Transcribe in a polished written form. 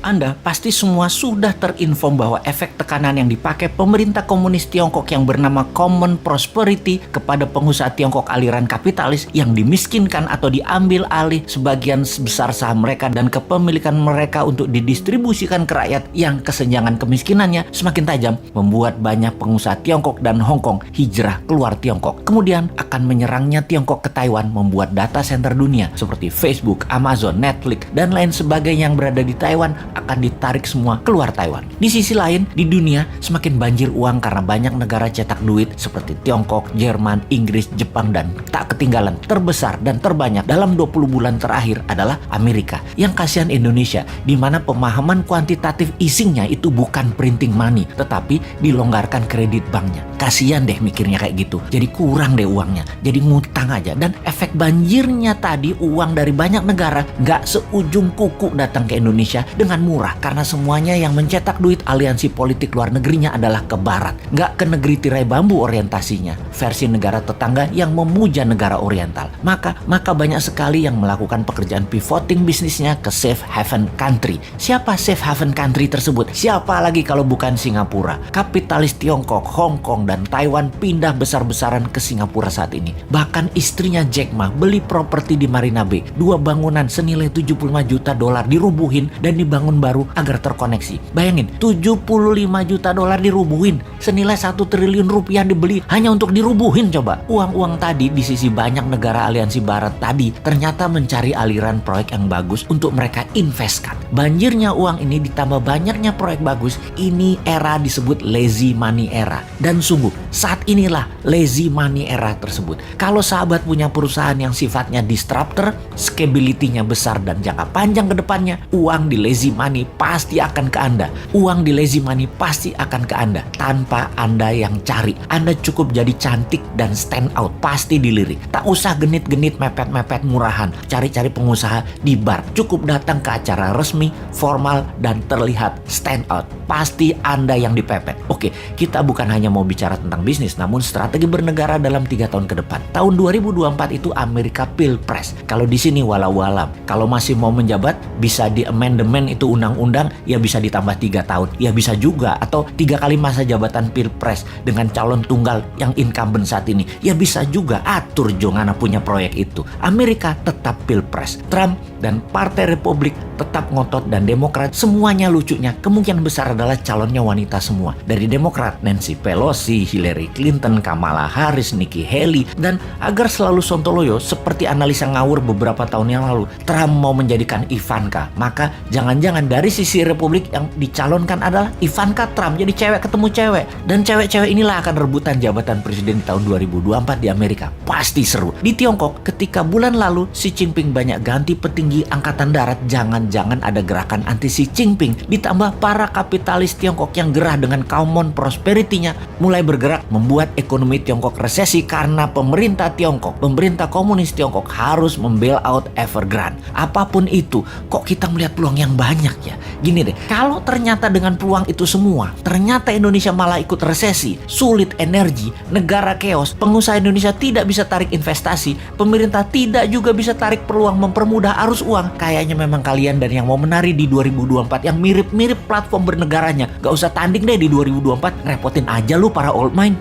Anda pasti semua sudah terinform bahwa efek tekanan yang dipakai pemerintah komunis Tiongkok yang bernama Common Prosperity kepada pengusaha Tiongkok aliran kapitalis yang dimiskinkan atau diambil alih sebagian besar saham mereka dan kepemilikan mereka untuk didistribusikan ke rakyat yang kesenjangan kemiskinannya semakin tajam, membuat banyak pengusaha Tiongkok dan Hong Kong hijrah keluar Tiongkok. Kemudian akan menyerangnya Tiongkok ke Taiwan, membuat data center dunia seperti Facebook, Amazon, Netflix, dan lain sebagainya yang berada di Taiwan akan ditarik semua keluar Taiwan. Di sisi lain, di dunia semakin banjir uang karena banyak negara cetak duit seperti Tiongkok, Jerman, Inggris, Jepang, dan tak ketinggalan terbesar dan terbanyak dalam 20 bulan terakhir adalah Amerika. Yang kasihan Indonesia, di mana pemahaman kuantitatif easingnya itu bukan printing money, tetapi dilonggarkan kredit banknya. Kasihan deh mikirnya kayak gitu. Jadi kurang deh uangnya, jadi ngutang aja. Dan efek banjirnya tadi, uang dari banyak negara nggak seujung kuku datang ke Indonesia dengan murah, karena semuanya yang mencetak duit aliansi politik luar negerinya adalah ke barat, nggak ke negeri tirai bambu orientasinya, versi negara tetangga yang memuja negara oriental. Maka banyak sekali yang melakukan pekerjaan pivoting bisnisnya ke safe haven country. Siapa safe haven country tersebut? Siapa lagi kalau bukan Singapura? Kapitalis Tiongkok, Hong Kong, dan Taiwan pindah besar-besaran ke Singapura saat ini. Bahkan istrinya Jack Ma beli properti di Marina Bay, 2 bangunan senilai 75 juta dolar dirubuhin dan dibangun baru agar terkoneksi. Bayangin, 75 juta dolar dirubuhin, senilai 1 triliun rupiah dibeli hanya untuk dirubuhin. Coba, uang-uang tadi di sisi banyak negara aliansi barat tadi ternyata mencari aliran proyek yang bagus untuk mereka investkan. Banjirnya uang ini ditambah banyaknya proyek bagus, ini era disebut lazy money era. Dan sungguh, saat inilah lazy money era tersebut. Kalau sahabat punya perusahaan yang sifatnya disruptor, scalability-nya besar dan jangka panjang ke depannya, uang di lazy money pasti akan ke Anda. Uang di lazy money pasti akan ke Anda tanpa Anda yang cari. Anda cukup jadi cantik dan stand out, pasti dilirik. Tak usah genit-genit mepet-mepet murahan, cari-cari pengusaha di bar. Cukup datang ke acara resmi, formal, dan terlihat stand out. Pasti Anda yang dipepet. Oke, kita bukan hanya mau bicara tentang bisnis, namun strategi bernegara dalam 3 tahun ke depan. Tahun 2024 itu Amerika Pilpres. Kalau di sini walau-walam, kalau masih mau menjabat, bisa di amendement itu undang-undang, ya bisa ditambah 3 tahun. Ya bisa juga, atau 3 kali masa jabatan Pilpres dengan calon tunggal yang incumbent saat ini. Ya bisa juga, atur Jongana punya proyek itu. Amerika tetap Pilpres. Trump dan Partai Republik tetap ngotot, dan Demokrat semuanya lucunya kemungkinan besar adalah calonnya wanita semua. Dari Demokrat, Nancy Pelosi, Hillary Clinton, Kamala Harris, Nikki Haley, dan agar selalu sontoloyo seperti analisa ngawur beberapa tahun yang lalu, Trump mau menjadikan Ivanka. Maka jangan-jangan dari sisi Republik yang dicalonkan adalah Ivanka Trump, jadi cewek ketemu cewek. Dan cewek-cewek inilah akan rebutan jabatan presiden di tahun 2024 di Amerika. Pasti seru. Di Tiongkok, ketika bulan lalu Xi Jinping banyak ganti petinggi angkatan darat, jangan-jangan ada gerakan anti Xi Jinping. Ditambah para kapitalis Tiongkok yang gerah dengan Common Prosperity-nya mulai bergerak, membuat ekonomi Tiongkok resesi karena pemerintah Tiongkok, pemerintah komunis Tiongkok harus membail out Evergrande. Apapun itu, kok kita melihat peluang yang banyak ya? Gini deh, kalau ternyata dengan peluang itu semua, ternyata Indonesia malah ikut resesi, sulit energi, negara chaos, pengusaha Indonesia tidak bisa tarik investasi, pemerintah tidak juga bisa tarik peluang mempermudah arus uang. Kayaknya memang kalian dan yang mau menari di 2024 yang mirip-mirip platform bernegaranya, gak usah tanding deh di 2024, ngerepotin aja lu para old mind.